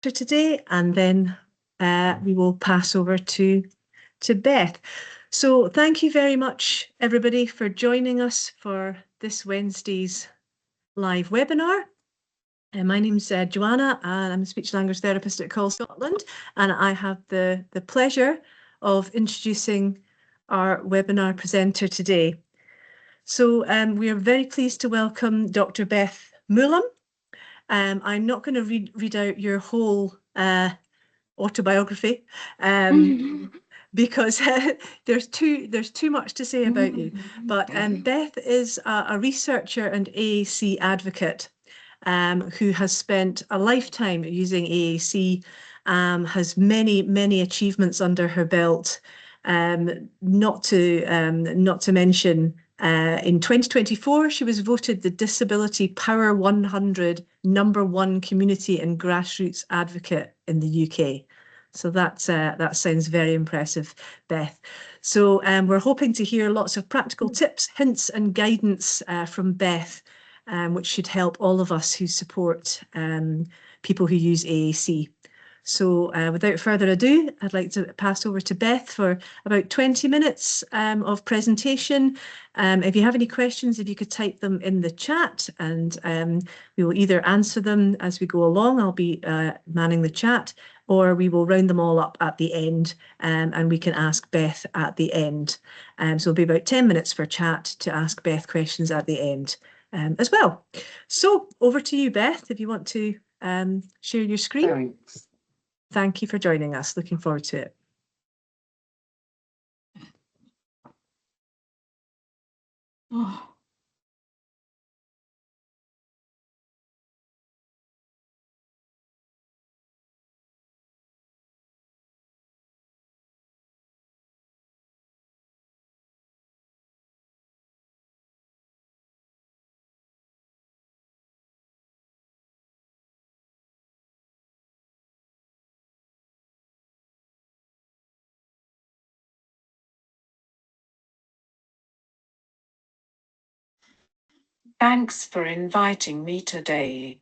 today, and then we will pass over to Beth. So thank you very much, everybody, for joining us for this Wednesday's live webinar. My name's Joanna, and I'm a speech language therapist at Call Scotland, and I have the pleasure of introducing our webinar presenter today. So we are very pleased to welcome Dr. Beth Moulam. I'm not going to read out your whole autobiography because there's too much to say about you. But Beth is a researcher and AAC advocate who has spent a lifetime using AAC, has many achievements under her belt. Not to mention, in 2024, she was voted the Disability Power 100 #1 Community and Grassroots Advocate in the UK. So that sounds very impressive, Beth. So we're hoping to hear lots of practical tips, hints and guidance from Beth, which should help all of us who support people who use AAC. So without further ado, I'd like to pass over to Beth for about 20 minutes of presentation. If you have any questions, if you could type them in the chat, and we will either answer them as we go along. I'll be manning the chat, or we will round them all up at the end, and we can ask Beth at the end. So it'll be about 10 minutes for chat to ask Beth questions at the end as well. So over to you, Beth, if you want to share your screen. Thanks. Thank you for joining us. Looking forward to it. Oh. Thanks for inviting me today.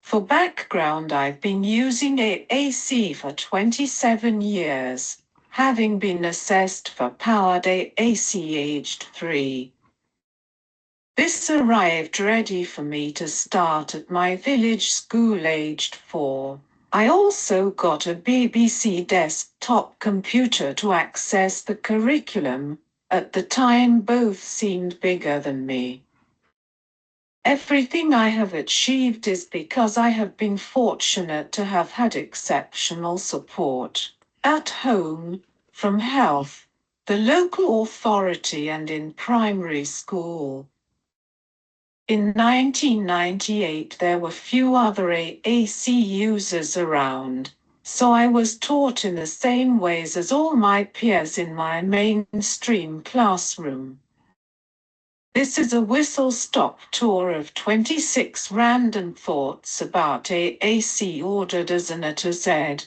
For background, I've been using AAC for 27 years, having been assessed for powered AAC aged 3. This arrived ready for me to start at my village school aged 4. I also got a BBC desktop computer to access the curriculum. At the time, both seemed bigger than me. Everything I have achieved is because I have been fortunate to have had exceptional support at home, from health, the local authority, and in primary school. In 1998, there were few other AAC users around, so I was taught in the same ways as all my peers in my mainstream classroom. This is a whistle-stop tour of 26 random thoughts about AAC ordered as an A to Z.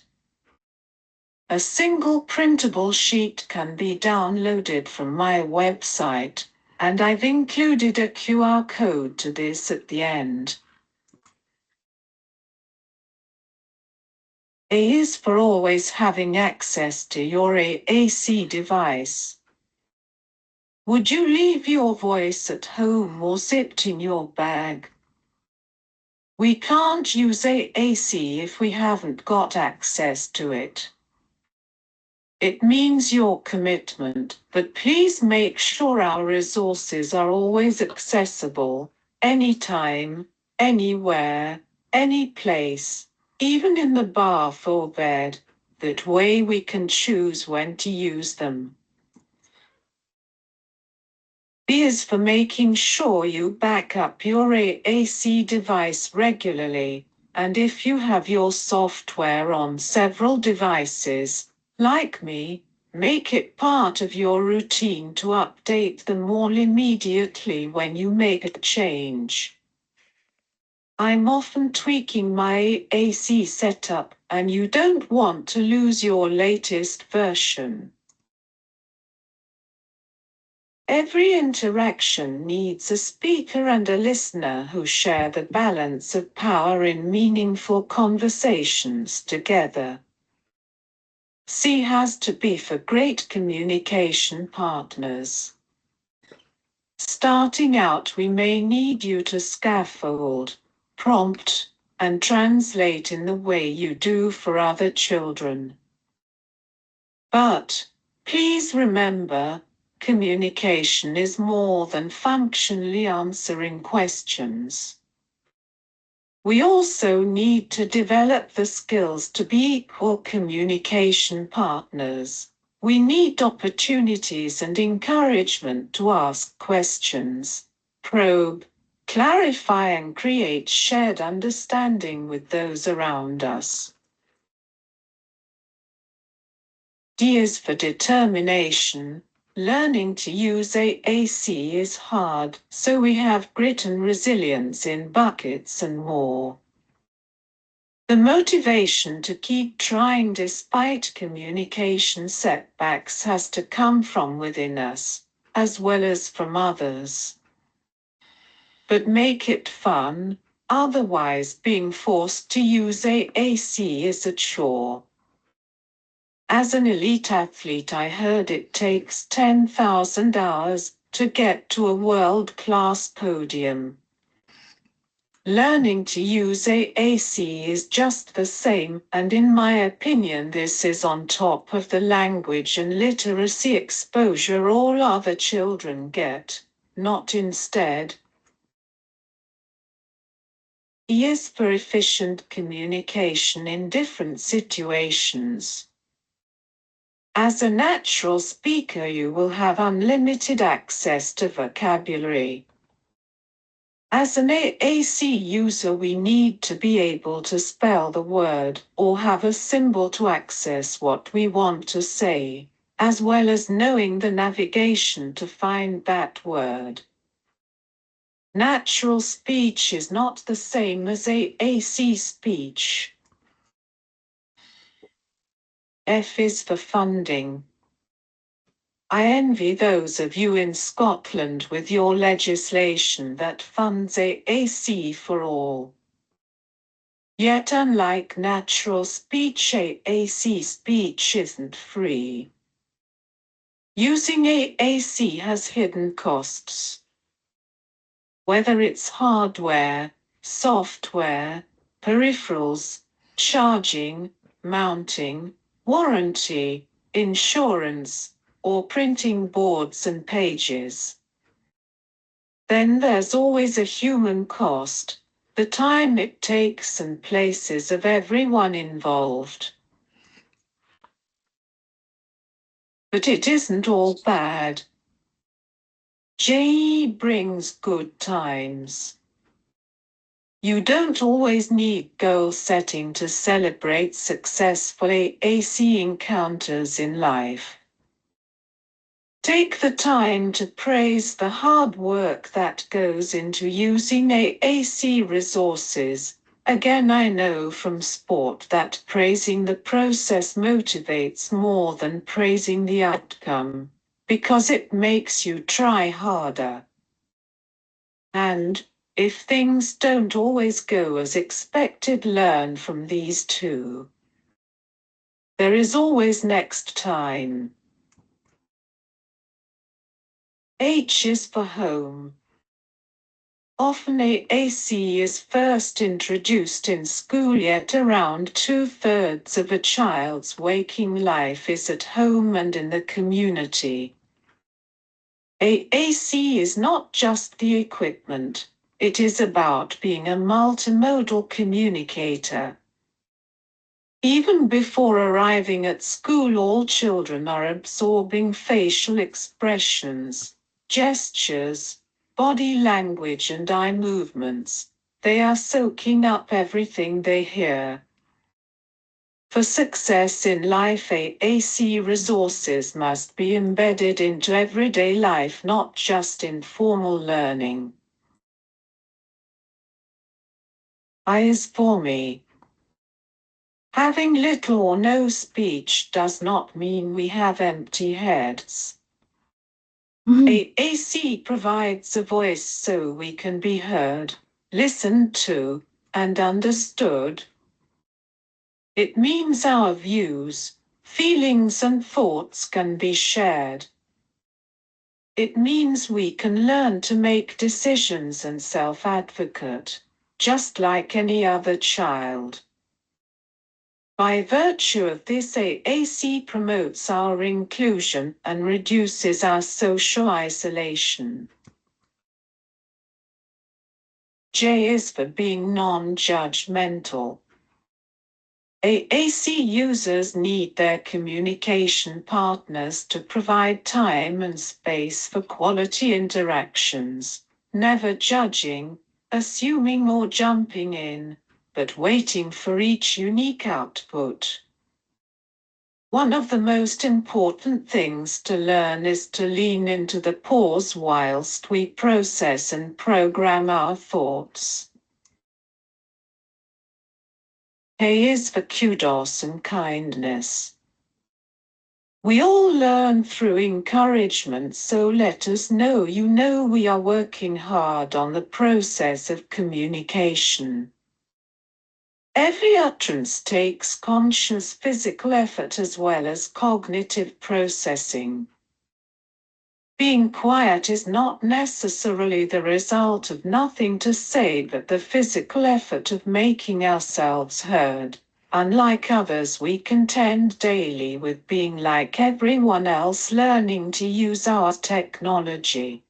A single printable sheet can be downloaded from my website, and I've included a QR code to this at the end. A is for always having access to your AAC device. Would you leave your voice at home or sit in your bag? We can't use AAC if we haven't got access to it. It means your commitment, but please make sure our resources are always accessible, anytime, anywhere, any place, even in the bath or bed. That way we can choose when to use them. B is for making sure you back up your AAC device regularly, and if you have your software on several devices, like me, make it part of your routine to update them all immediately when you make a change. I'm often tweaking my AAC setup, and you don't want to lose your latest version. Every interaction needs a speaker and a listener who share the balance of power in meaningful conversations together. C has to be for great communication partners. Starting out, we may need you to scaffold, prompt, and translate in the way you do for other children. But please remember, communication is more than functionally answering questions. We also need to develop the skills to be equal communication partners. We need opportunities and encouragement to ask questions, probe, clarify, and create shared understanding with those around us. D is for determination. Learning to use AAC is hard, so we have grit and resilience in buckets and more. The motivation to keep trying despite communication setbacks has to come from within us, as well as from others. But make it fun, otherwise being forced to use AAC is a chore. As an elite athlete, I heard it takes 10,000 hours to get to a world-class podium. Learning to use AAC is just the same, and in my opinion this is on top of the language and literacy exposure all other children get, not instead. E is for efficient communication in different situations. As a natural speaker, you will have unlimited access to vocabulary. As an AAC user, we need to be able to spell the word or have a symbol to access what we want to say, as well as knowing the navigation to find that word. Natural speech is not the same as AAC speech. F is for funding. I envy those of you in Scotland with your legislation that funds AAC for all. Yet unlike natural speech, AAC speech isn't free. Using AAC has hidden costs. Whether it's hardware, software, peripherals, charging, mounting, warranty, insurance, or printing boards and pages. Then there's always a human cost, the time it takes and places of everyone involved. But it isn't all bad. JE brings good times. You don't always need goal setting to celebrate successful AAC encounters in life. Take the time to praise the hard work that goes into using AAC resources. Again, I know from sport that praising the process motivates more than praising the outcome, because it makes you try harder. And, if things don't always go as expected, learn from these too. There is always next time. H is for home. Often AAC is first introduced in school, yet around 2/3 of a child's waking life is at home and in the community. AAC is not just the equipment, it is about being a multimodal communicator. Even before arriving at school, all children are absorbing facial expressions, gestures, body language and eye movements. They are soaking up everything they hear. For success in life, AAC resources must be embedded into everyday life, not just in formal learning. I is for me. Having little or no speech does not mean we have empty heads. AAC provides a voice so we can be heard, listened to, and understood. It means our views, feelings, and thoughts can be shared. It means we can learn to make decisions and self-advocate, just like any other child. By virtue of this, AAC promotes our inclusion and reduces our social isolation. J is for being non-judgmental. AAC users need their communication partners to provide time and space for quality interactions, never judging, assuming or jumping in, but waiting for each unique output. One of the most important things to learn is to lean into the pause whilst we process and program our thoughts. K is for kudos and kindness. We all learn through encouragement, so let us know you know we are working hard on the process of communication. Every utterance takes conscious physical effort as well as cognitive processing. Being quiet is not necessarily the result of nothing to say, but the physical effort of making ourselves heard. Unlike others, we contend daily with being like everyone else, learning to use our technology.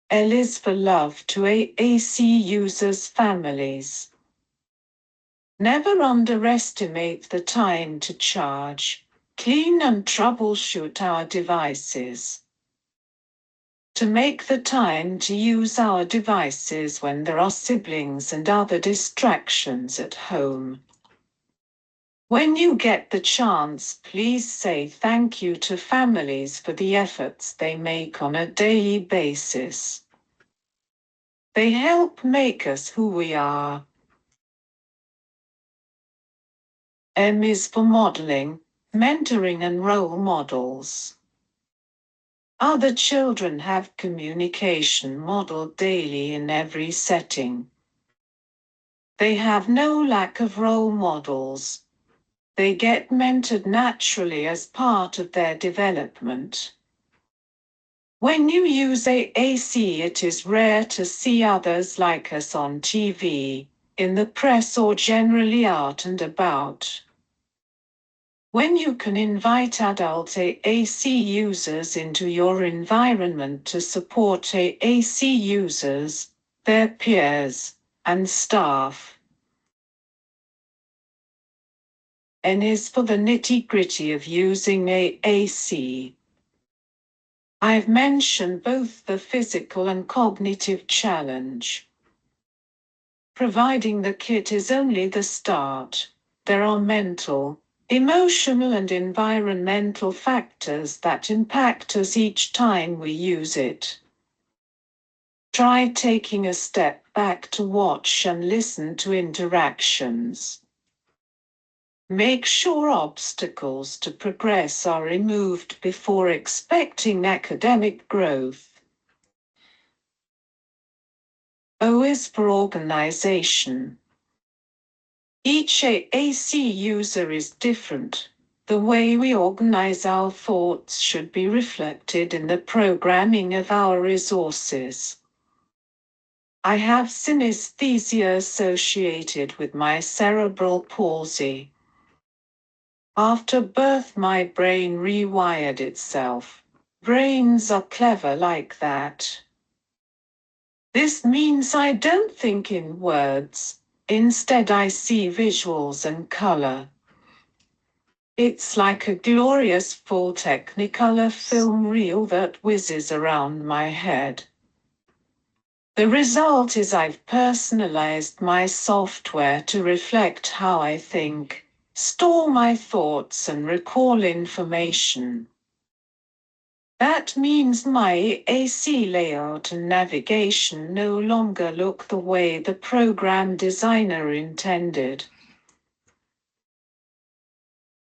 L is for love to AAC users' families. Never underestimate the time to charge, clean and troubleshoot our devices. To make the time to use our devices when there are siblings and other distractions at home. When you get the chance, please say thank you to families for the efforts they make on a daily basis. They help make us who we are. M is for modeling, mentoring and role models. Other children have communication modeled daily in every setting. They have no lack of role models. They get mentored naturally as part of their development. When you use AAC, it is rare to see others like us on TV, in the press, or generally out and about. When you can invite adult AAC users into your environment to support AAC users, their peers, and staff. N is for the nitty-gritty of using AAC. I've mentioned both the physical and cognitive challenge. Providing the kit is only the start. There are mental, emotional and environmental factors that impact us each time we use it. Try taking a step back to watch and listen to interactions. Make sure obstacles to progress are removed before expecting academic growth. O is for organization. Each AAC user is different. The way we organize our thoughts should be reflected in the programming of our resources. I have synesthesia associated with my cerebral palsy. After birth, my brain rewired itself. Brains are clever like that. This means I don't think in words. Instead, I see visuals and color. It's like a glorious full Technicolor film reel that whizzes around my head. The result is I've personalized my software to reflect how I think, store my thoughts and recall information. That means my AC layout and navigation no longer look the way the program designer intended.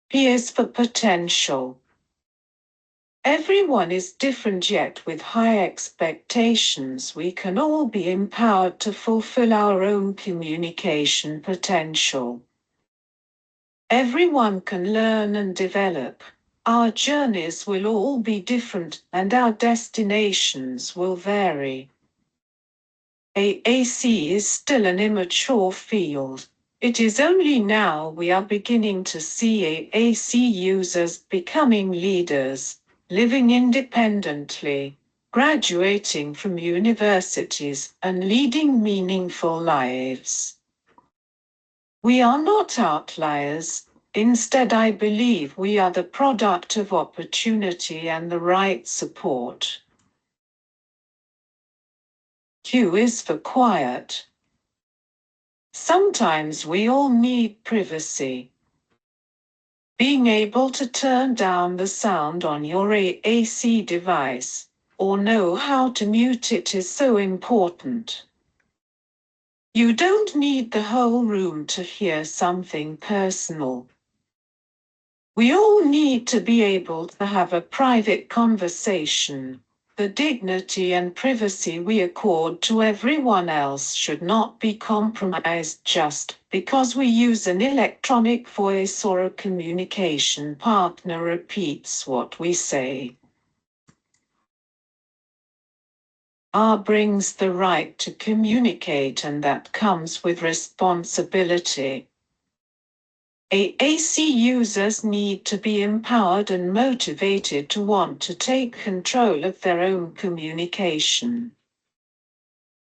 P is for potential. Everyone is different, yet with high expectations we can all be empowered to fulfill our own communication potential. Everyone can learn and develop. Our journeys will all be different and our destinations will vary. AAC is still an immature field. It is only now we are beginning to see AAC users becoming leaders, living independently, graduating from universities, and leading meaningful lives. We are not outliers. Instead, I believe we are the product of opportunity and the right support. Q is for quiet. Sometimes we all need privacy. Being able to turn down the sound on your AAC device, or know how to mute it, is so important. You don't need the whole room to hear something personal. We all need to be able to have a private conversation. The dignity and privacy we accord to everyone else should not be compromised just because we use an electronic voice or a communication partner repeats what we say. R brings the right to communicate, and that comes with responsibility. AAC users need to be empowered and motivated to want to take control of their own communication.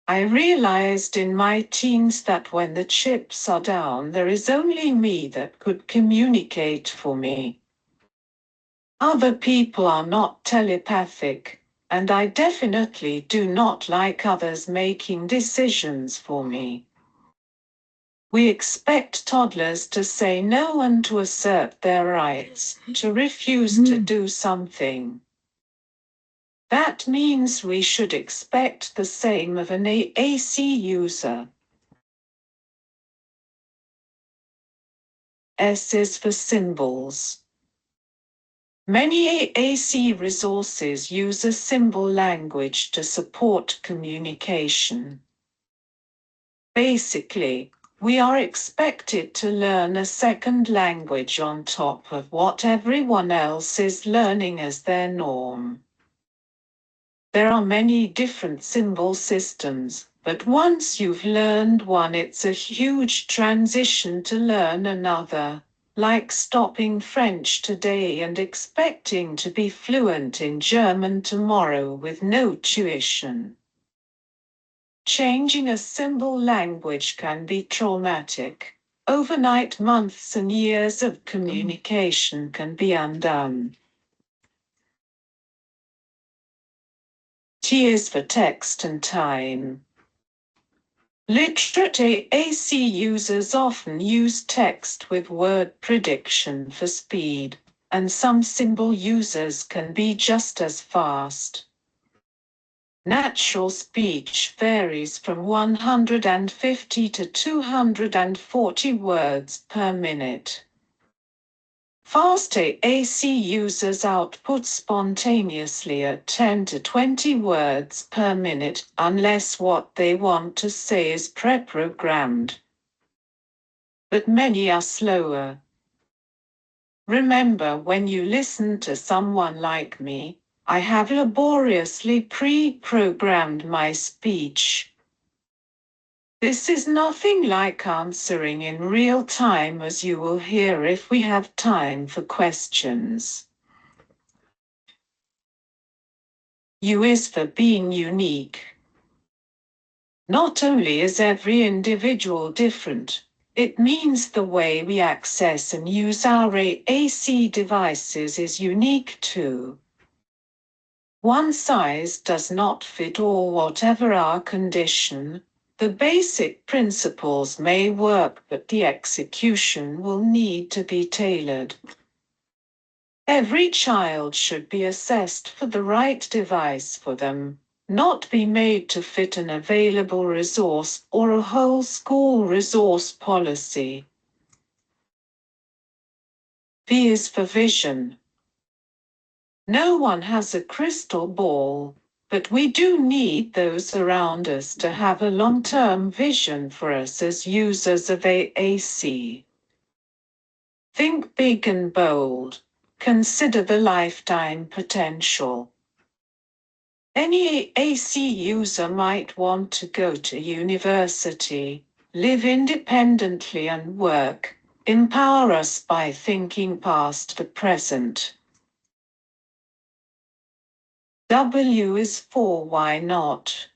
I realized in my teens that when the chips are down, there is only me that could communicate for me. Other people are not telepathic, and I definitely do not like others making decisions for me. We expect toddlers to say no and to assert their rights, to refuse to do something. That means we should expect the same of an AAC user. S is for symbols. Many AAC resources use a symbol language to support communication. Basically, we are expected to learn a second language on top of what everyone else is learning as their norm. There are many different symbol systems, but once you've learned one, it's a huge transition to learn another. Like stopping French today and expecting to be fluent in German tomorrow with no tuition. Changing a symbol language can be traumatic. Overnight, months and years of communication can be undone. T is for text and time. Literate AAC users often use text with word prediction for speed, and some symbol users can be just as fast. Natural speech varies from 150 to 240 words per minute. Fast AAC users output spontaneously at 10 to 20 words per minute, unless what they want to say is pre-programmed. But many are slower. Remember, when you listen to someone like me, I have laboriously pre-programmed my speech. This is nothing like answering in real time, as you will hear if we have time for questions. U is for being unique. Not only is every individual different, it means the way we access and use our AAC devices is unique too. One size does not fit all. Whatever our condition, the basic principles may work, but the execution will need to be tailored. Every child should be assessed for the right device for them, not be made to fit an available resource or a whole school resource policy. V is for vision. No one has a crystal ball, but we do need those around us to have a long-term vision for us as users of AAC. Think big and bold. Consider the lifetime potential. Any AAC user might want to go to university, live independently and work. Empower us by thinking past the present. W is for why not.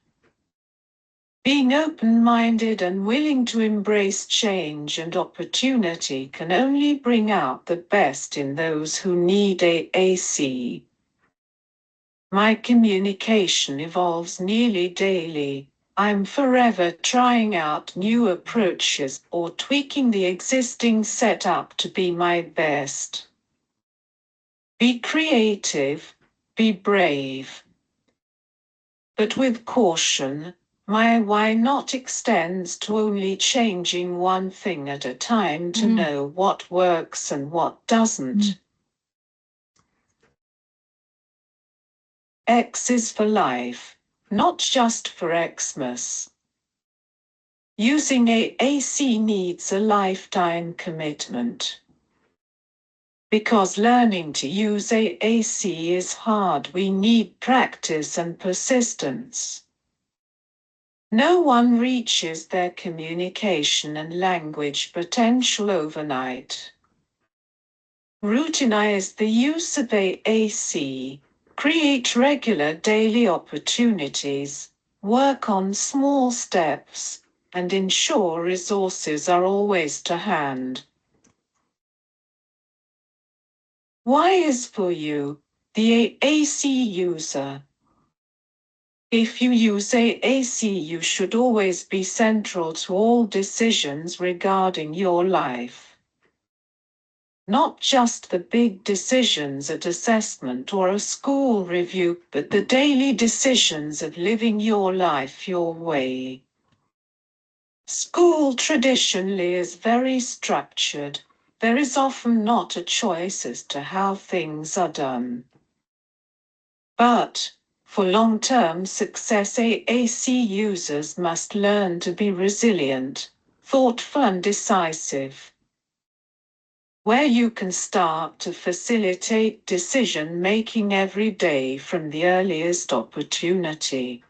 Being open-minded and willing to embrace change and opportunity can only bring out the best in those who need AAC. My communication evolves nearly daily. I'm forever trying out new approaches or tweaking the existing setup to be my best. Be creative, be brave. But with caution. My why not extends to only changing one thing at a time to know what works and what doesn't. X is for life, not just for Xmas. Using AAC needs a lifetime commitment. Because learning to use AAC is hard, we need practice and persistence. No one reaches their communication and language potential overnight. Routinize the use of AAC, create regular daily opportunities, work on small steps, and ensure resources are always to hand. Y is for you, the AAC user. If you use AAC, you should always be central to all decisions regarding your life. Not just the big decisions at assessment or a school review, but the daily decisions of living your life your way. School traditionally is very structured. There is often not a choice as to how things are done. But for long-term success, AAC users must learn to be resilient, thoughtful and decisive. Where you can start to facilitate decision-making every day from the earliest opportunity.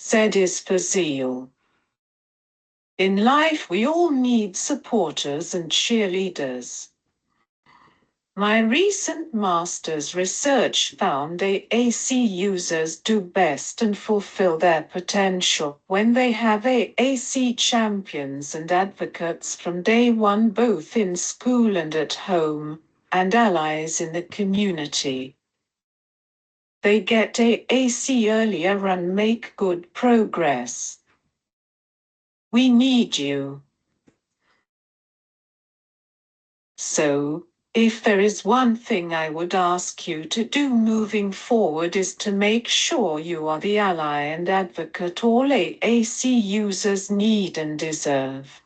Z is for zeal. In life, we all need supporters and cheerleaders. My recent master's research found AAC users do best and fulfill their potential when they have AAC champions and advocates from day one, both in school and at home, and allies in the community. They get AAC earlier and make good progress. We need you. So, if there is one thing I would ask you to do moving forward is to make sure you are the ally and advocate all AAC users need and deserve.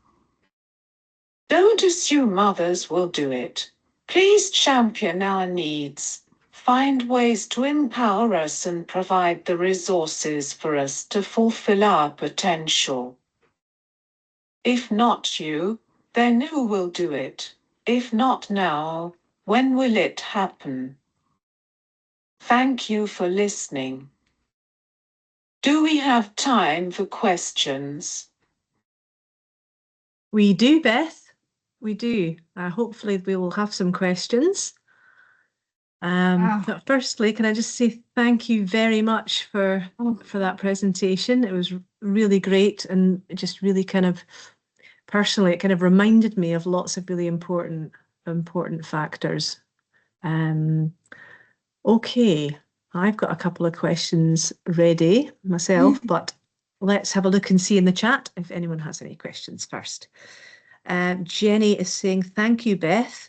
Don't assume others will do it. Please champion our needs. Find ways to empower us and provide the resources for us to fulfill our potential. If not you, then who will do it? If not now, when will it happen? Thank you for listening. Do we have time for questions? We do, Beth. We do. Hopefully we will have some questions. But firstly, can I just say thank you very much for that presentation. It was really great, and it just really kind of personally, it kind of reminded me of lots of really important factors. Okay, I've got a couple of questions ready myself, but let's have a look and see in the chat if anyone has any questions first. Jenny is saying, thank you, Beth.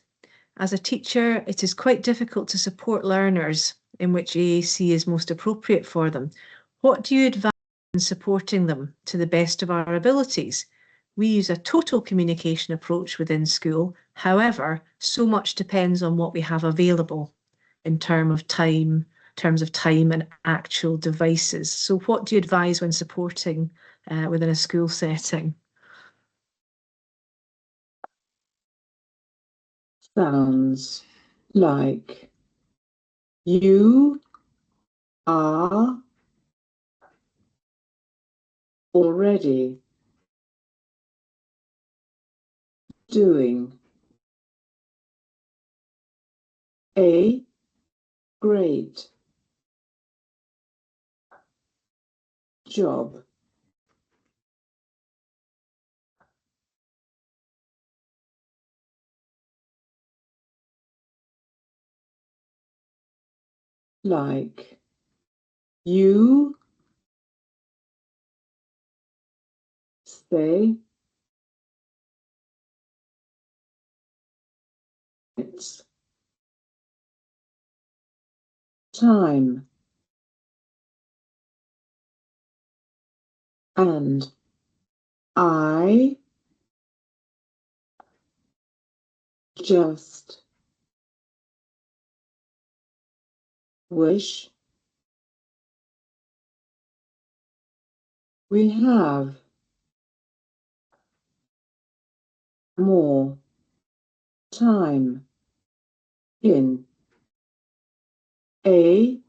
As a teacher, it is quite difficult to support learners in which AAC is most appropriate for them. What do you advise in supporting them to the best of our abilities? we use a total communication approach within school. However, so much depends on what we have available in terms of time and actual devices. So what do you advise when supporting within a school setting? Sounds like you are already doing a great job. Like you say it's time and I just wish we have more time in a day.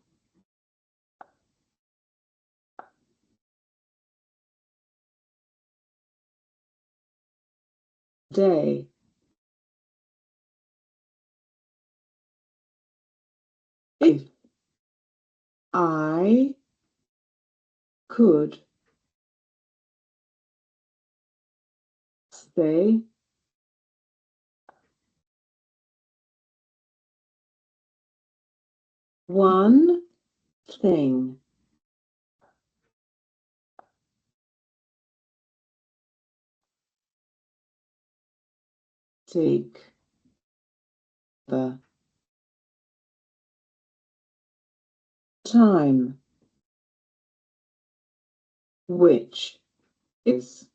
If I could say one thing, take the time, which is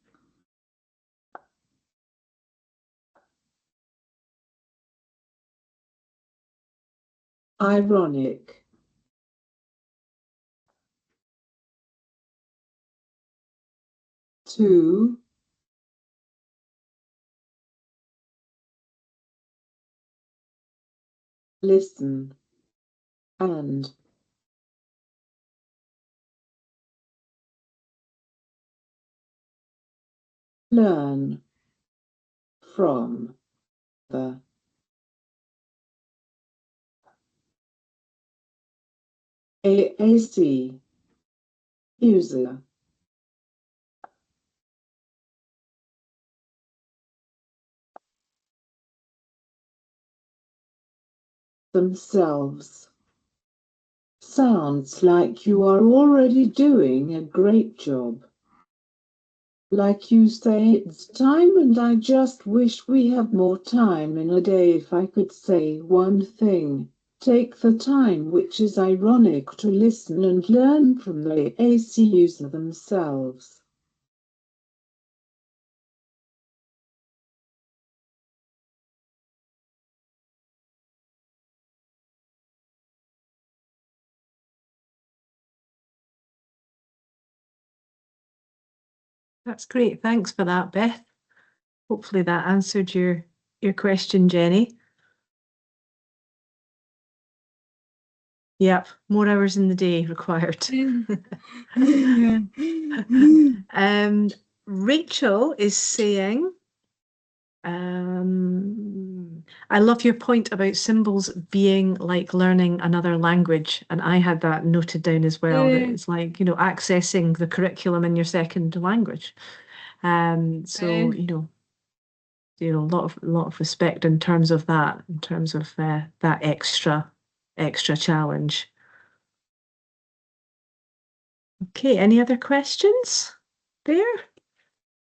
ironic, to listen and learn from the AAC user themselves. Sounds like you are already doing a great job. Like you say, it's time and I just wish we had more time in a day. If I could say one thing, take the time, which is ironic, to listen and learn from the AC user themselves. That's great. Thanks for that, Beth. Hopefully that answered your question, Jenny. Yep, more hours in the day required. Rachel is saying, I love your point about symbols being like learning another language. And I had that noted down as well, that it's like, accessing the curriculum in your second language. So, a lot of respect in terms of that, that extra challenge. Okay, any other questions there?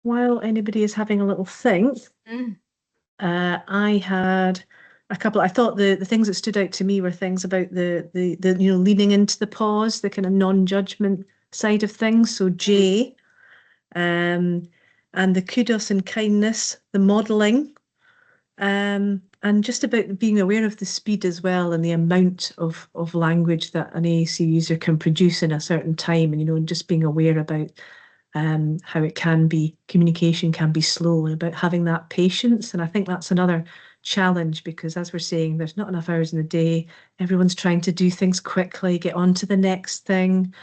While anybody is having a little think, I had a couple. I thought the things that stood out to me were things about the leaning into the pause, the kind of non-judgment side of things. So Jay and the kudos and kindness, the modelling, and just about being aware of the speed as well and the amount of language that an AAC user can produce in a certain time, and and just being aware about how it can be, communication can be slow, and about having that patience. And I think that's another challenge, because as we're saying, there's not enough hours in the day. Everyone's trying to do things quickly, get on to the next thing.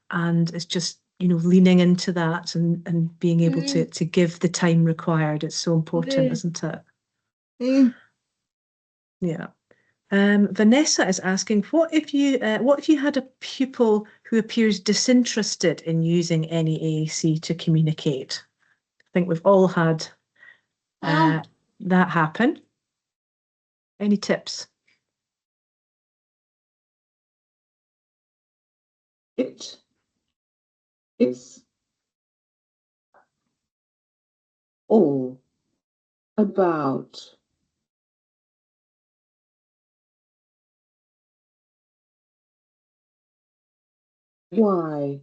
And it's just, leaning into that and being able to give the time required. It's so important, isn't it? Yeah. Vanessa is asking, what if you had a pupil who appears disinterested in using any AAC to communicate? I think we've all had that happen. Any tips? It is all about why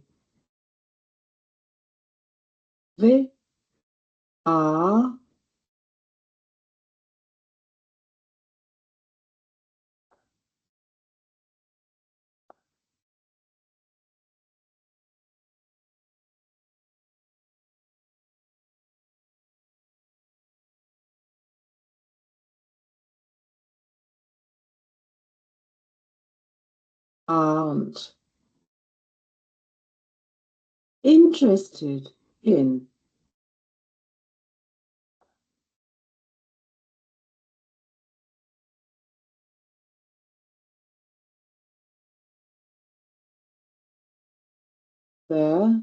they are aren't interested in their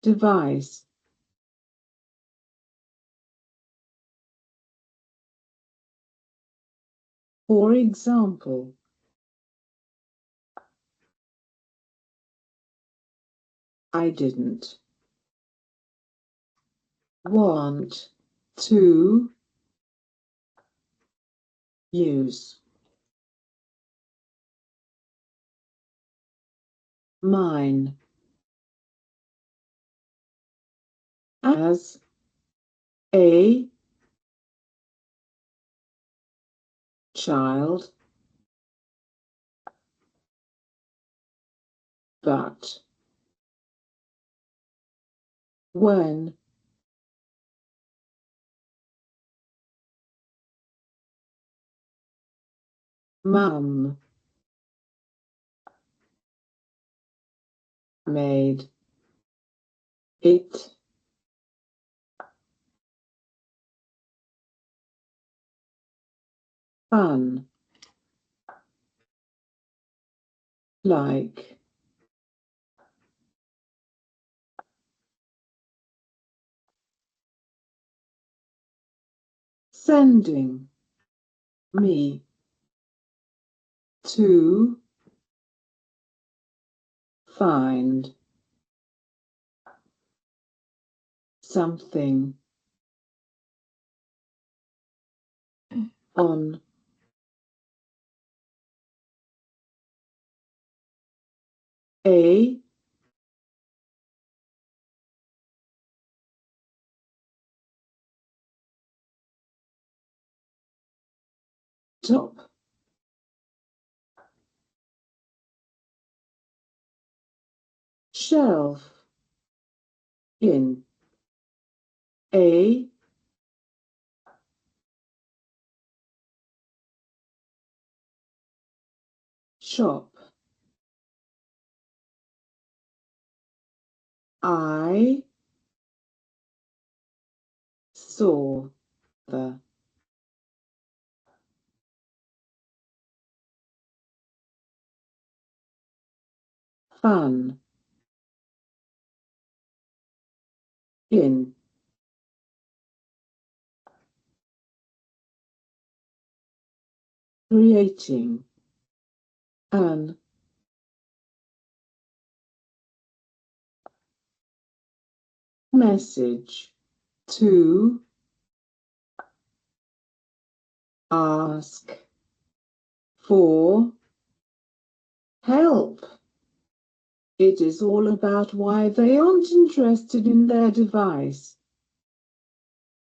device. For example, I didn't want to use mine as a child, but when Mum made it fun, like sending me to find something on a top shelf in a shop. I saw the fun in creating an message to ask for help. It is all about why they aren't interested in their device.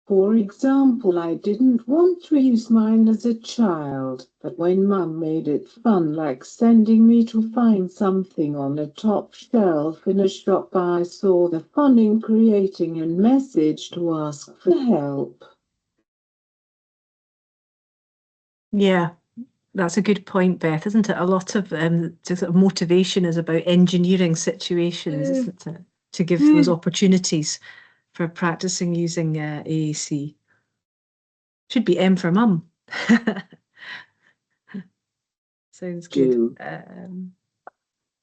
For example, I didn't want to use mine as a child, but when Mum made it fun, like sending me to find something on a top shelf in a shop, I saw the fun in creating a message to ask for help. Yeah, that's a good point, Beth, isn't it? A lot of sort of motivation is about engineering situations, isn't it? To give those opportunities for practicing using AAC. Should be M for mum. Sounds good.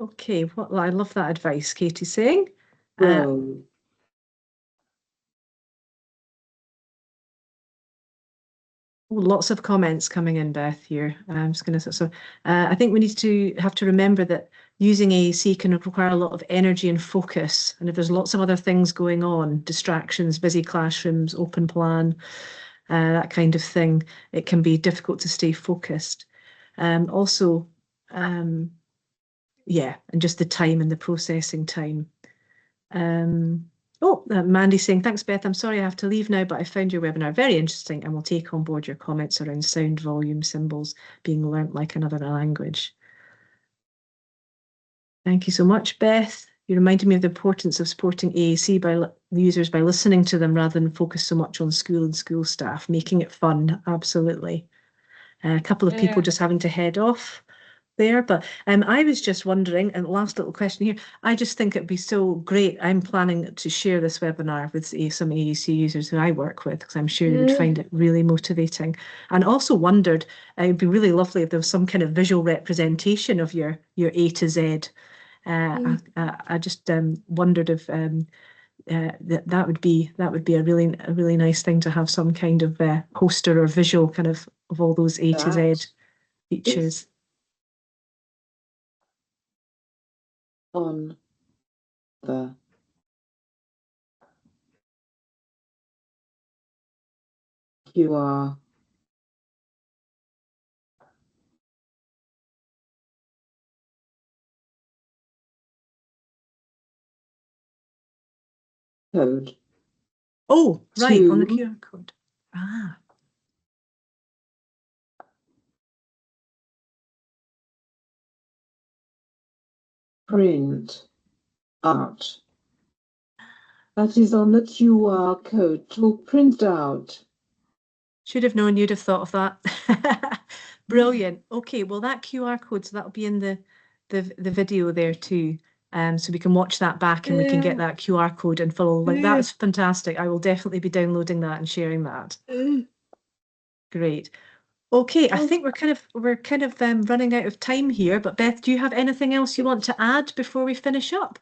Okay, well, I love that advice Katie's saying. Lots of comments coming in, Beth, here. I'm just going to I think we need to have to remember that using AAC can require a lot of energy and focus. And if there's lots of other things going on, distractions, busy classrooms, open plan, that kind of thing, it can be difficult to stay focused. Also, yeah, and just the time and the processing time. Mandy's saying, thanks, Beth. I'm sorry I have to leave now, but I found your webinar very interesting and will take on board your comments around sound volume symbols being learnt like another language. Thank you so much, Beth. You reminded me of the importance of supporting AAC by users by listening to them rather than focus so much on school and school staff, making it fun. Absolutely. A couple of people just having to head off there, but I was just wondering, and last little question here, I just think it'd be so great. I'm planning to share this webinar with some AAC users who I work with, because I'm sure they would find it really motivating. And also wondered, it'd be really lovely if there was some kind of visual representation of your A to Z. I just wondered if that would be a really nice thing to have, some kind of poster or visual kind of all those A to Z features. On the QR code. Oh, right, on the QR code. Ah. Print out. That is on the QR code to print out. Should have known you'd have thought of that. Brilliant. Okay, well, that QR code, so that'll be in the video there too. So we can watch that back and we can get that QR code and follow. Like, that's fantastic. I will definitely be downloading that and sharing that. Great. Okay, I think we're kind of running out of time here, but Beth, do you have anything else you want to add before we finish up?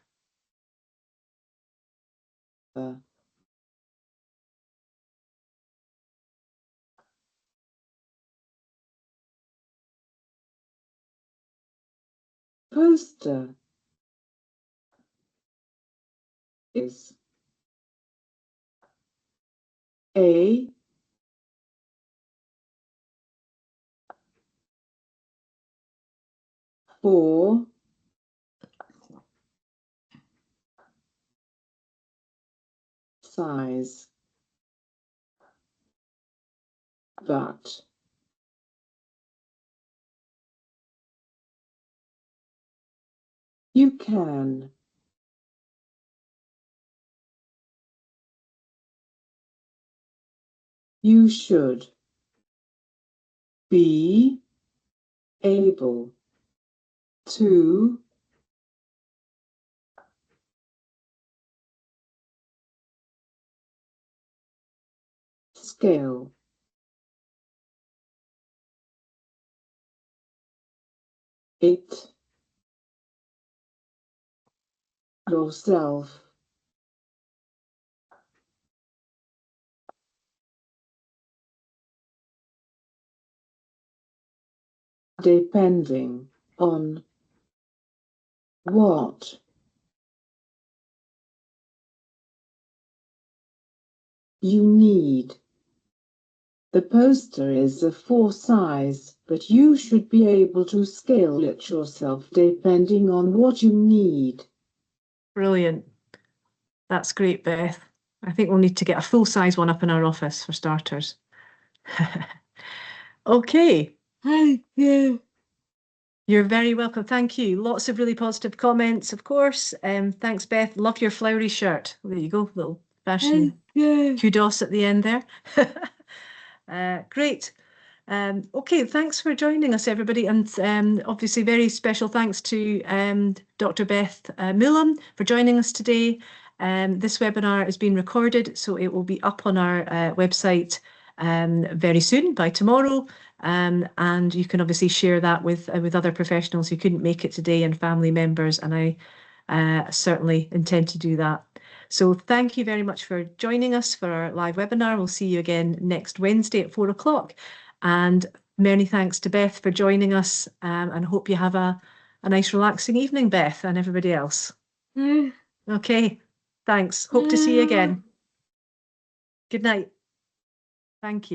Poster is A for size, but you can you should be able to scale it yourself. Depending on what you need. The poster is a 4 size, but you should be able to scale it yourself depending on what you need. Brilliant. That's great, Beth. I think we'll need to get a full-size one up in our office for starters. Okay. Thank you. You're very welcome. Thank you. Lots of really positive comments, of course. Thanks, Beth. Love your flowery shirt. There you go, little fashion kudos at the end there. Great. Okay, thanks for joining us, everybody. And obviously, very special thanks to Dr. Beth Moulam for joining us today. This webinar has been recorded, so it will be up on our website very soon, by tomorrow. And you can obviously share that with other professionals who couldn't make it today and family members. And I certainly intend to do that. So thank you very much for joining us for our live webinar. We'll see you again next Wednesday at 4 o'clock. And many thanks to Beth for joining us, and hope you have a nice relaxing evening, Beth, and everybody else. Okay, thanks. Hope to see you again. Good night. Thank you.